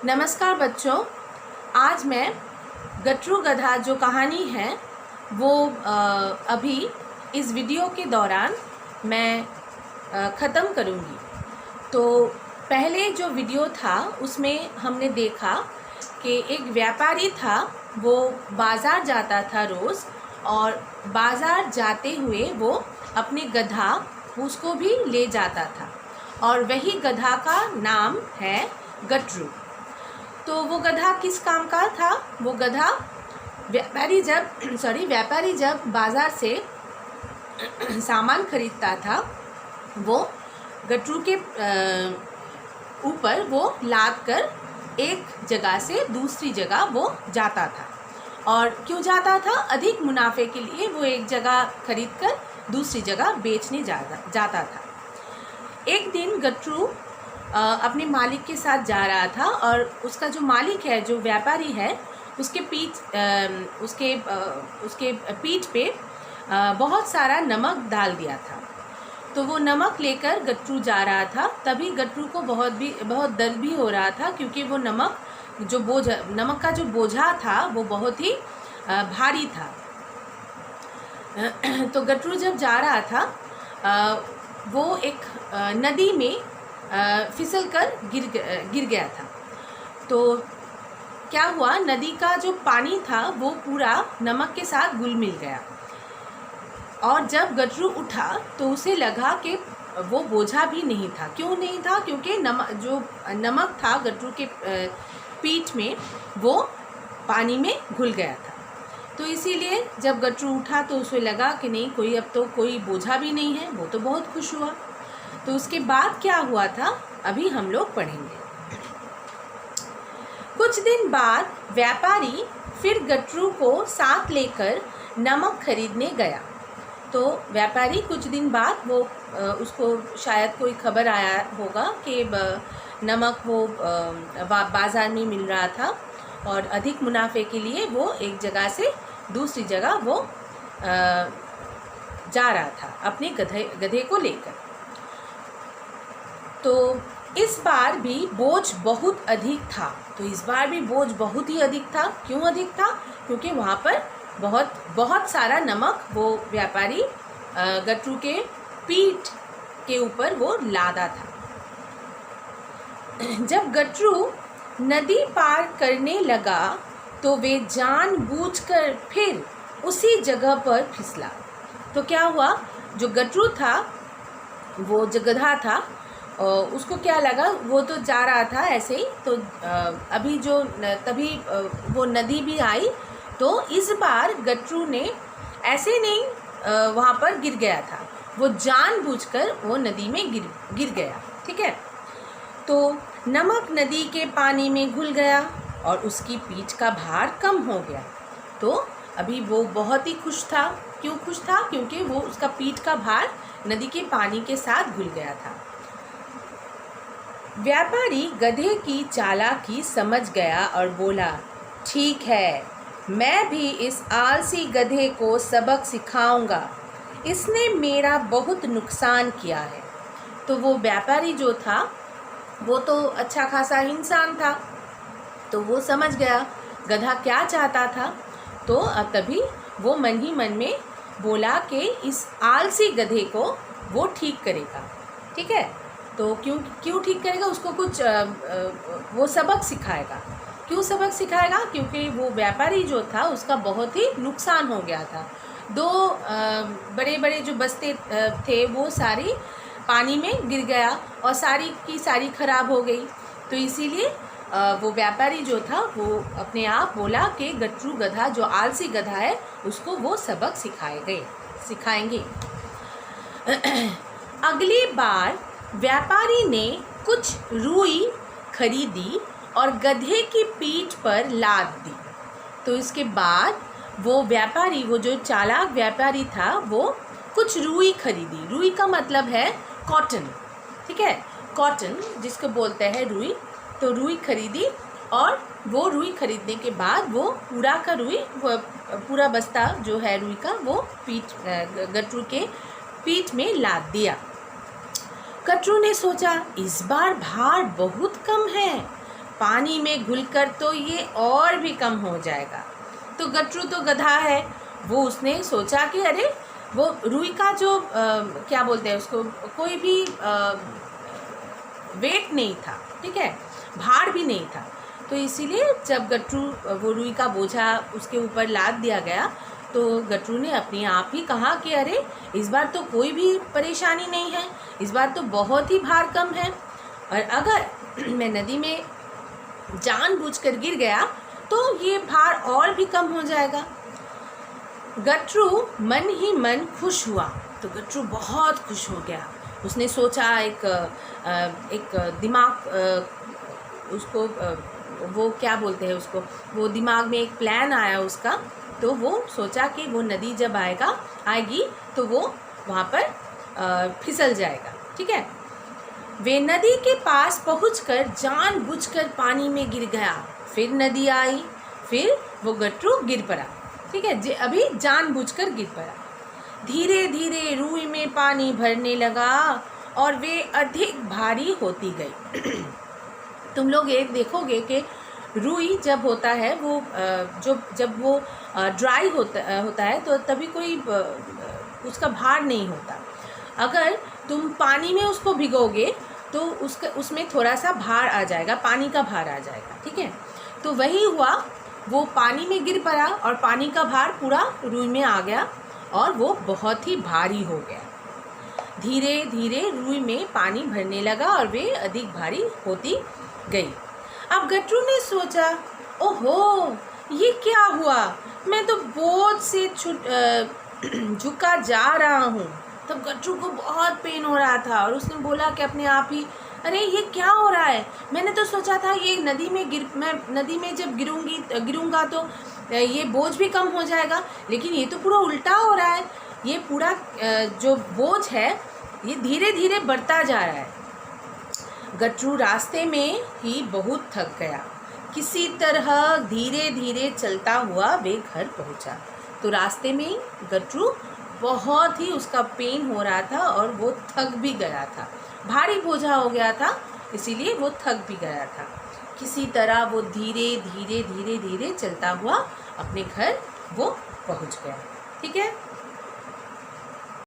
नमस्कार बच्चों, आज मैं गट्रू गधा जो कहानी है वो अभी इस वीडियो के दौरान मैं ख़त्म करूँगी। तो पहले जो वीडियो था उसमें हमने देखा कि एक व्यापारी था, वो बाज़ार जाता था रोज़, और बाज़ार जाते हुए वो अपने गधा उसको भी ले जाता था, और वही गधा का नाम है गट्रू। तो वो गधा किस काम का था? वो गधा व्यापारी जब बाज़ार से सामान खरीदता था, वो गट्रू के ऊपर वो लाद कर एक जगह से दूसरी जगह वो जाता था। और क्यों जाता था? अधिक मुनाफे के लिए वो एक जगह खरीद कर दूसरी जगह बेचने जाता था। एक दिन गट्रू अपने मालिक के साथ जा रहा था, और उसका जो मालिक है, जो व्यापारी है, उसके पीठ पे बहुत सारा नमक डाल दिया था। तो वो नमक लेकर गट्रू जा रहा था। तभी गट्रू को बहुत दर्द भी हो रहा था, क्योंकि वो नमक का जो बोझा था वो बहुत ही भारी था। तो गट्रू जब जा रहा था, वो एक नदी में फिसल कर गिर गया था। तो क्या हुआ, नदी का जो पानी था वो पूरा नमक के साथ घुल मिल गया। और जब गट्रू उठा तो उसे लगा कि वो बोझा भी नहीं था। क्यों नहीं था? क्योंकि नमक था गट्रू के पीठ में, वो पानी में घुल गया था। तो इसीलिए जब गट्रू उठा तो उसे लगा कि नहीं, अब तो कोई बोझा भी नहीं है। वो तो बहुत खुश हुआ। तो उसके बाद क्या हुआ था, अभी हम लोग पढ़ेंगे। कुछ दिन बाद व्यापारी फिर गट्रू को साथ लेकर नमक खरीदने गया। तो व्यापारी कुछ दिन बाद उसको शायद कोई खबर आया होगा कि नमक वो बाज़ार में मिल रहा था, और अधिक मुनाफे के लिए वो एक जगह से दूसरी जगह वो जा रहा था अपने गधे को लेकर। तो इस बार भी बोझ बहुत अधिक था। बहुत ही अधिक था। क्यों अधिक था? क्योंकि वहाँ पर बहुत सारा नमक वो व्यापारी गट्रू के पीठ के ऊपर वो लादा था। जब गट्रू नदी पार करने लगा तो वे जानबूझकर फिर उसी जगह पर फिसला। तो क्या हुआ, जो गट्रू था, वो जो गधा था, उसको क्या लगा, वो तो जा रहा था ऐसे ही, तो तभी वो नदी भी आई। तो इस बार गट्रू ने ऐसे नहीं वहाँ पर गिर गया था, वो जानबूझकर वो नदी में गिर गया। ठीक है। तो नमक नदी के पानी में घुल गया और उसकी पीठ का भार कम हो गया। तो अभी वो बहुत ही खुश था। क्यों खुश था? क्योंकि वो उसका पीठ का भार नदी के पानी के साथ घुल गया था। व्यापारी गधे की चालाकी समझ गया और बोला, ठीक है, मैं भी इस आलसी गधे को सबक सिखाऊंगा। इसने मेरा बहुत नुकसान किया है। तो वो व्यापारी जो था, वो तो अच्छा खासा इंसान था, तो वो समझ गया गधा क्या चाहता था। तो तभी वो मन ही मन में बोला कि इस आलसी गधे को वो ठीक करेगा। ठीक है। तो क्यों ठीक करेगा? उसको कुछ वो सबक सिखाएगा। क्यों सबक सिखाएगा? क्योंकि वो व्यापारी जो था उसका बहुत ही नुकसान हो गया था। दो बड़े बड़े जो बस्ते थे वो सारी पानी में गिर गया, और सारी की सारी खराब हो गई। तो इसीलिए वो व्यापारी जो था वो अपने आप बोला कि गट्रू गधा, जो आलसी गधा है, उसको वो सबक सिखाएंगे। अगली बार व्यापारी ने कुछ रुई खरीदी और गधे की पीठ पर लाद दी। तो इसके बाद वो जो चालाक व्यापारी था, वो कुछ रुई खरीदी। रुई का मतलब है कॉटन। ठीक है, कॉटन जिसको बोलते हैं रुई। तो रुई खरीदी, और वो रुई खरीदने के बाद वो पूरा बस्ता जो है रुई का, वो गट्रू के पीठ में लाद दिया। गट्रू ने सोचा, इस बार भार बहुत कम है, पानी में घुलकर तो ये और भी कम हो जाएगा। तो गट्टू तो गधा है, वो उसने सोचा कि अरे वो रुई का जो क्या बोलते हैं उसको, कोई भी वेट नहीं था, ठीक है, भार भी नहीं था। तो इसीलिए जब गट्टू वो रुई का बोझा उसके ऊपर लाद दिया गया तो गट्टू ने अपने आप ही कहा कि अरे इस बार तो कोई भी परेशानी नहीं है, इस बार तो बहुत ही भार कम है, और अगर मैं नदी में जानबूझकर गिर गया तो ये भार और भी कम हो जाएगा। गट्टू मन ही मन खुश हुआ। तो गट्टू बहुत खुश हो गया। उसने सोचा एक दिमाग उसको वो क्या बोलते हैं उसको, वो दिमाग में एक प्लान आया उसका। तो वो सोचा कि वो नदी जब आएगी तो वो वहाँ पर फिसल जाएगा, ठीक है। वे नदी के पास पहुंचकर जानबूझकर पानी में गिर गया। फिर नदी आई, फिर वो गट्टू गिर पड़ा, ठीक है, अभी जानबूझकर गिर पड़ा। धीरे धीरे रुई में पानी भरने लगा और वे अधिक भारी होती गई। तुम लोग ये देखोगे कि रुई जब होता है वो जब वो ड्राई होता है तो तभी कोई उसका भार नहीं होता। अगर तुम पानी में उसको भिगोगे तो उसमें थोड़ा सा भार आ जाएगा, पानी का भार आ जाएगा, ठीक है। तो वही हुआ, वो पानी में गिर पड़ा और पानी का भार पूरा रुई में आ गया और वो बहुत ही भारी हो गया। धीरे धीरे रुई में पानी भरने लगा और वे अधिक भारी होती गई। अब गट्टू ने सोचा, ओहो ये क्या हुआ, मैं तो बोझ से झुका जा रहा हूँ। तब गट्टू को बहुत पेन हो रहा था और उसने बोला कि अपने आप ही, अरे ये क्या हो रहा है, मैंने तो सोचा था ये मैं नदी में जब गिरूंगा तो ये बोझ भी कम हो जाएगा, लेकिन ये तो पूरा उल्टा हो रहा है। ये पूरा जो बोझ है ये धीरे धीरे बढ़ता जा रहा है। गट्टू रास्ते में ही बहुत थक गया। किसी तरह धीरे धीरे चलता हुआ वे घर पहुंचा। तो रास्ते में गट्टू बहुत ही उसका पेन हो रहा था और वो थक भी गया था, भारी बोझा हो गया था, इसीलिए वो थक भी गया था। किसी तरह वो धीरे धीरे धीरे धीरे चलता हुआ अपने घर वो पहुंच गया, ठीक है।